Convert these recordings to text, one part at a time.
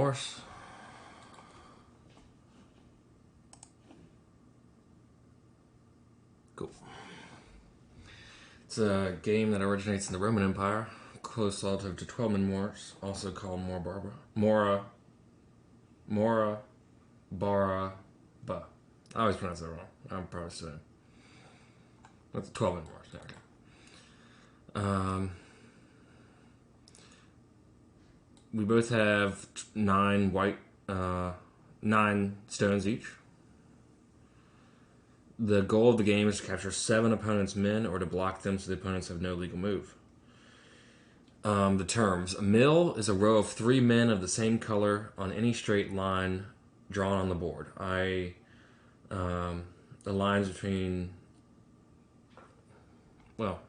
Morse. Cool. It's a game that originates in the Roman Empire, close relative to 12-man Morse, also called Mora Bara Ba. I always pronounce that wrong. I'm probably saying. That's 12-man Morse. There we go. We both have 9 stones each. The goal of the game is to capture 7 opponents' men or to block them so the opponents have no legal move. The terms. A mill is a row of 3 men of the same color on any straight line drawn on the board. The lines between... Well,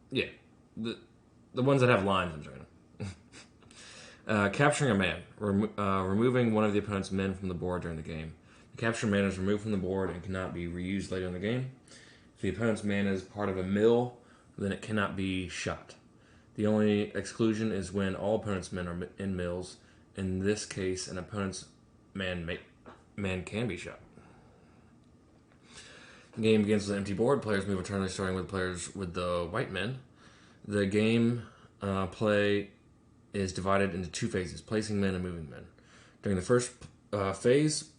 yeah. The ones that have lines, I'm saying. Capturing a man. Removing one of the opponent's men from the board during the game. The captured man is removed from the board and cannot be reused later in the game. If the opponent's man is part of a mill, then it cannot be shot. The only exclusion is when all opponent's men are in mills. In this case, an opponent's man can be shot. The game begins with an empty board. Players move eternally, starting with players with the white men. The game play is divided into 2 phases, placing men and moving men. During the first phase,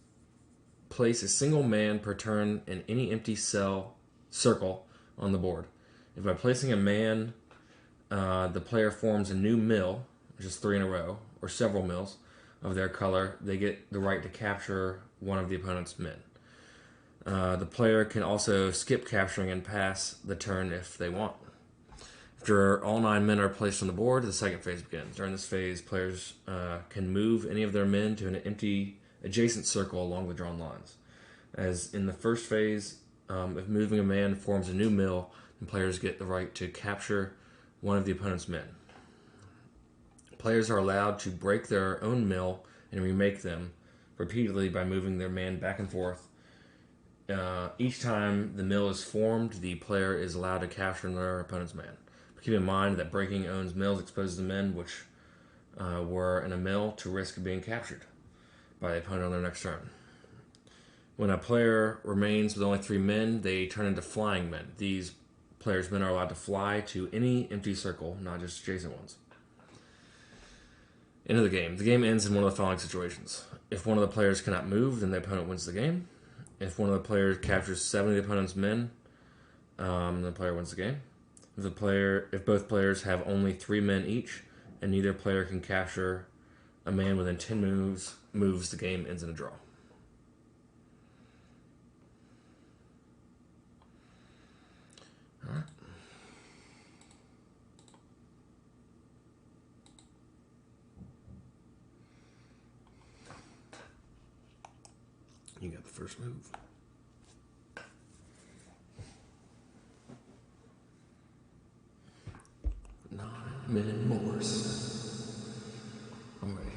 place a single man per turn in any empty circle on the board. If by placing a man, the player forms a new mill, which is 3 in a row, or several mills of their color, they get the right to capture one of the opponent's men. The player can also skip capturing and pass the turn if they want. After all 9 men are placed on the board, the second phase begins. During this phase, players can move any of their men to an empty adjacent circle along the drawn lines. As in the first phase, if moving a man forms a new mill, then players get the right to capture one of the opponent's men. Players are allowed to break their own mill and remake them repeatedly by moving their man back and forth. Each time the mill is formed, the player is allowed to capture their opponent's man. But keep in mind that breaking owns mills exposes the men which were in a mill to risk of being captured by the opponent on their next turn. When a player remains with only 3 men, they turn into flying men. These players' men are allowed to fly to any empty circle, not just adjacent ones. End of the game. The game ends in one of the following situations. If one of the players cannot move, then the opponent wins the game. If one of the players captures 7 of the opponent's men, the player wins the game. If both players have only 3 men each, and neither player can capture a man within 10 moves, the game ends in a draw. All right. You got the first move. Nine Morse. I'm ready.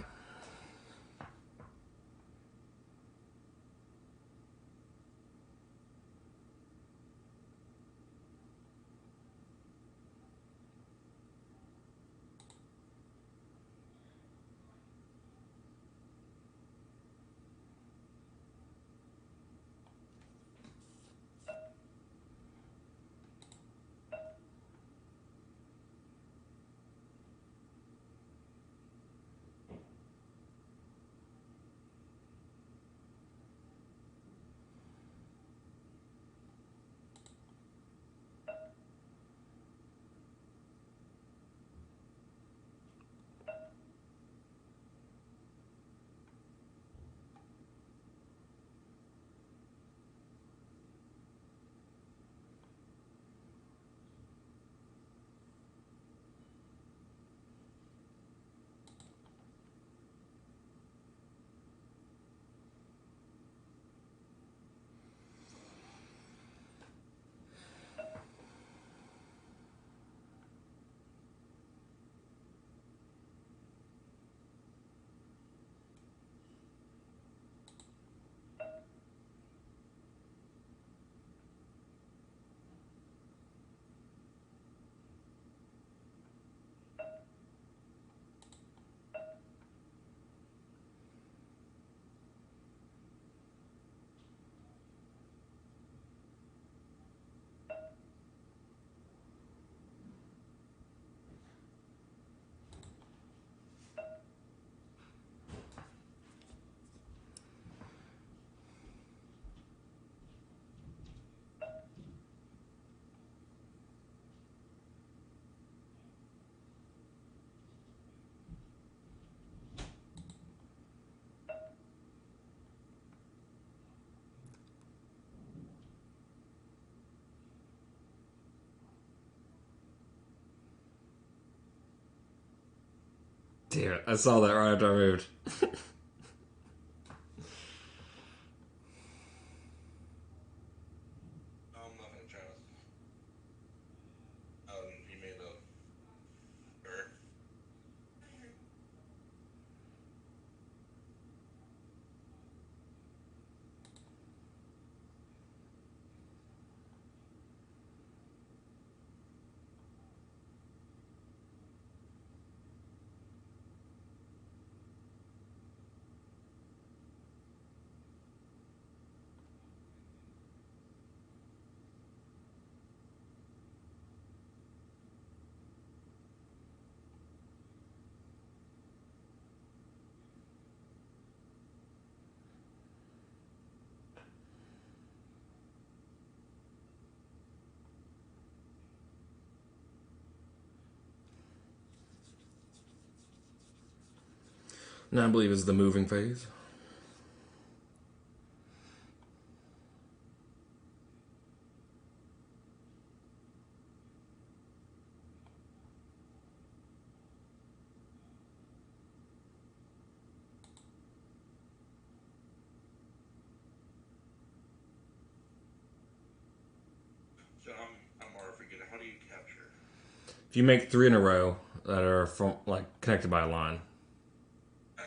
Damn it, I saw that right after I moved. I'm not gonna try to. He made a. Now I believe is the moving phase. So I'm already forgetting. How do you capture? If you make 3 in a row that are from like connected by a line, Okay.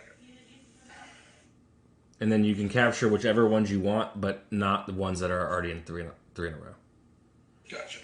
and then you can capture whichever ones you want, but not the ones that are already in three in a row. Gotcha.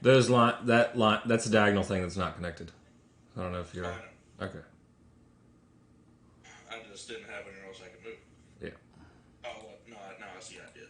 Those line that line that's a diagonal thing that's not connected. I don't know if you're Fine. okay. I just didn't have anything else I could move. Yeah. Oh, what? No, no, I see. I did.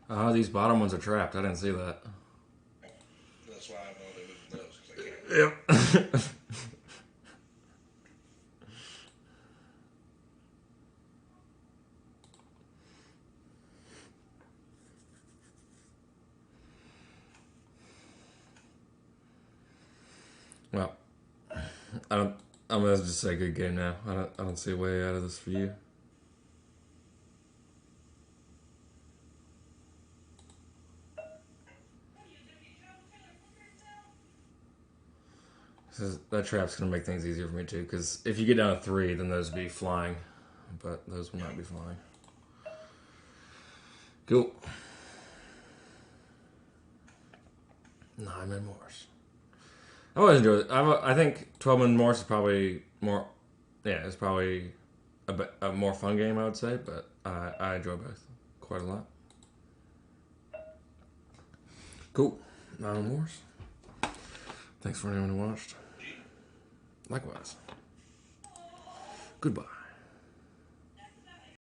Oh, these bottom ones are trapped. I didn't see that. That's why I'm only moving those because I can't. Yep. Well, I don't. I'm gonna just say good game now. I don't see a way out of this for you. That trap's gonna make things easier for me too. Because if you get down to 3, then those would be flying, but those will not be flying. Cool. 9-man Morse. I always enjoy it. I think 12-man Morse is probably more. Yeah, it's probably a more fun game, I would say, but I enjoy both quite a lot. Cool. 9-man Morse. Thanks for anyone who watched. Likewise. Goodbye.